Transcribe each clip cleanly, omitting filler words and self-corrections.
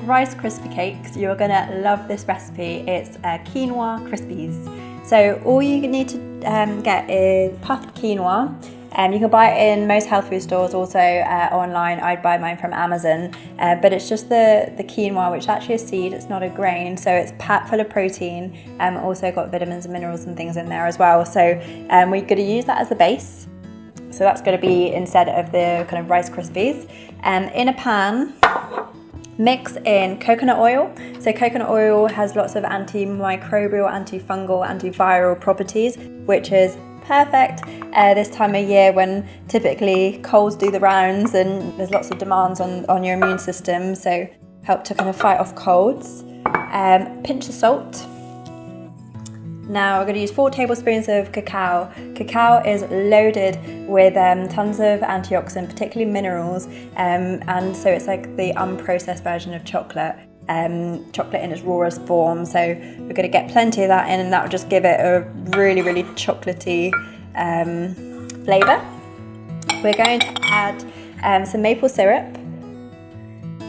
rice crispy cakes, you're gonna love this recipe. It's quinoa crispies. So all you need to get is puffed quinoa. You can buy it in most health food stores, also online. I'd buy mine from Amazon, but it's just the quinoa, which is actually a seed, it's not a grain, so it's packed full of protein, also got vitamins and minerals and things in there as well. So we're going to use that as the base. So that's going to be instead of the kind of Rice Krispies. In a pan, mix in coconut oil. So coconut oil has lots of antimicrobial, antifungal, antiviral properties, which is perfect this time of year when typically colds do the rounds and there's lots of demands on your immune system, so help to kind of fight off colds. Pinch of salt. Now we're going to use 4 tablespoons of cacao. Cacao is loaded with tons of antioxidants, particularly minerals, and so it's like the unprocessed version of chocolate. Chocolate in its rawest form, so we're going to get plenty of that in, and that will just give it a really, really chocolatey flavour. We're going to add some maple syrup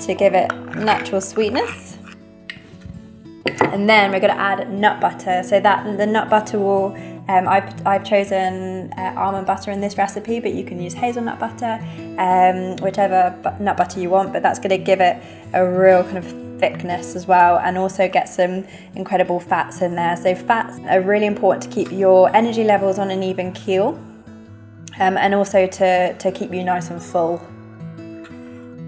to give it natural sweetness, and then we're going to add nut butter. So that the nut butter will, I've chosen almond butter in this recipe, but you can use hazelnut butter, whichever nut butter you want, but that's going to give it a real kind of thickness as well, and also get some incredible fats in there. So fats are really important to keep your energy levels on an even keel, and also to keep you nice and full,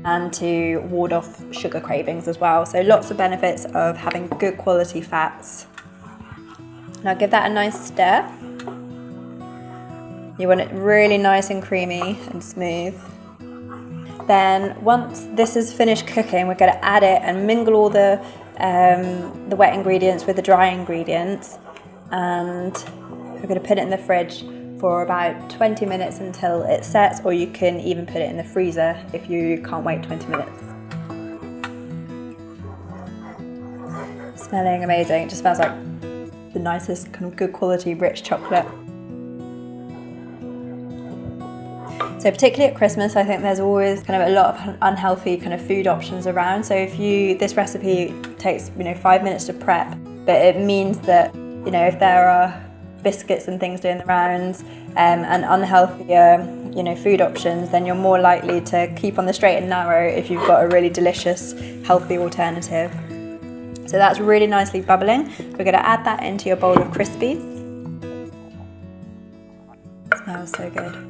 and to ward off sugar cravings as well. So lots of benefits of having good quality fats. Now give that a nice stir. You want it really nice and creamy and smooth. Then once this is finished cooking, we're going to add it and mingle all the wet ingredients with the dry ingredients, and we're going to put it in the fridge for about 20 minutes until it sets, or you can even put it in the freezer if you can't wait 20 minutes. Smelling amazing. It just smells like the nicest kind of good quality rich chocolate. So particularly at Christmas, I think there's always kind of a lot of unhealthy kind of food options around. So if this recipe takes 5 minutes to prep, but it means that if there are biscuits and things doing the rounds and unhealthier food options, then you're more likely to keep on the straight and narrow if you've got a really delicious healthy alternative. So that's really nicely bubbling. We're going to add that into your bowl of crispies. It smells so good.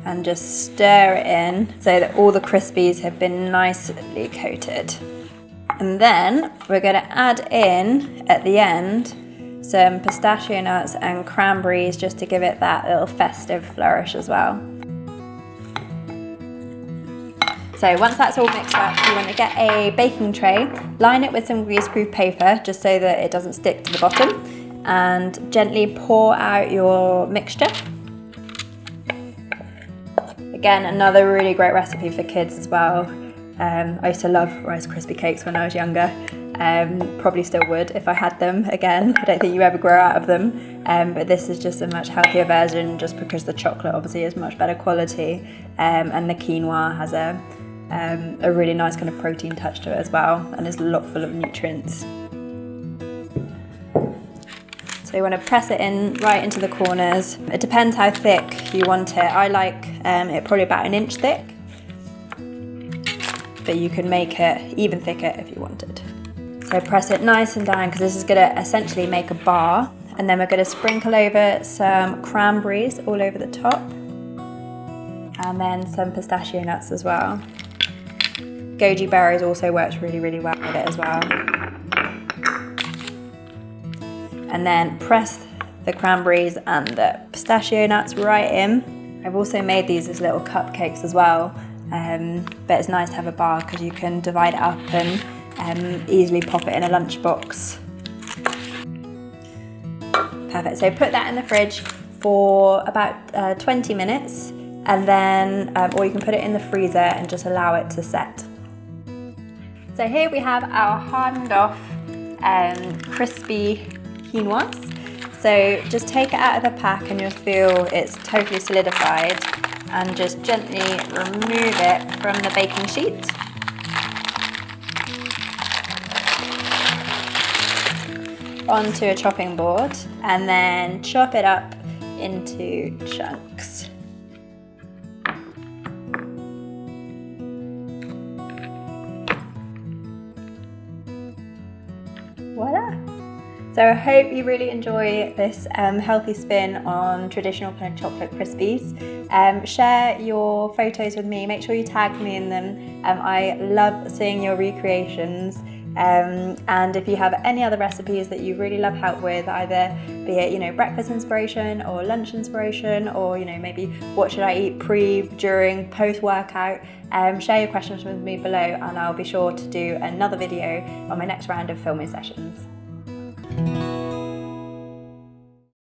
And just stir it in so that all the crispies have been nicely coated. And then we're going to add in at the end some pistachio nuts and cranberries, just to give it that little festive flourish as well. So once that's all mixed up, you want to get a baking tray, line it with some greaseproof paper just so that it doesn't stick to the bottom, and gently pour out your mixture. Again, another really great recipe for kids as well. I used to love Rice Krispie cakes when I was younger. Probably still would if I had them again. I don't think you ever grow out of them. But this is just a much healthier version, just because the chocolate obviously is much better quality, and the quinoa has a really nice kind of protein touch to it as well, and is a lot full of nutrients. So you want to press it in right into the corners. It depends how thick you want it. I like it probably about 1 inch thick, but you can make it even thicker if you wanted. So press it nice and down, because this is going to essentially make a bar, and then we're going to sprinkle over some cranberries all over the top, and then some pistachio nuts as well. Goji berries also works really, really well with it as well. And then press the cranberries and the pistachio nuts right in. I've also made these as little cupcakes as well, but it's nice to have a bar because you can divide it up and easily pop it in a lunchbox. Perfect, so put that in the fridge for about 20 minutes, and then, or you can put it in the freezer and just allow it to set. So here we have our hardened off crispy quinoas. So just take it out of the pack and you'll feel it's totally solidified, and just gently remove it from the baking sheet. Onto a chopping board, and then chop it up into chunks. Voila! So I hope you really enjoy this healthy spin on traditional kind of chocolate crispies. Share your photos with me, make sure you tag me in them. I love seeing your recreations. And if you have any other recipes that you really love help with, either be it breakfast inspiration or lunch inspiration, or maybe what should I eat pre, during, post workout, share your questions with me below, and I'll be sure to do another video on my next round of filming sessions.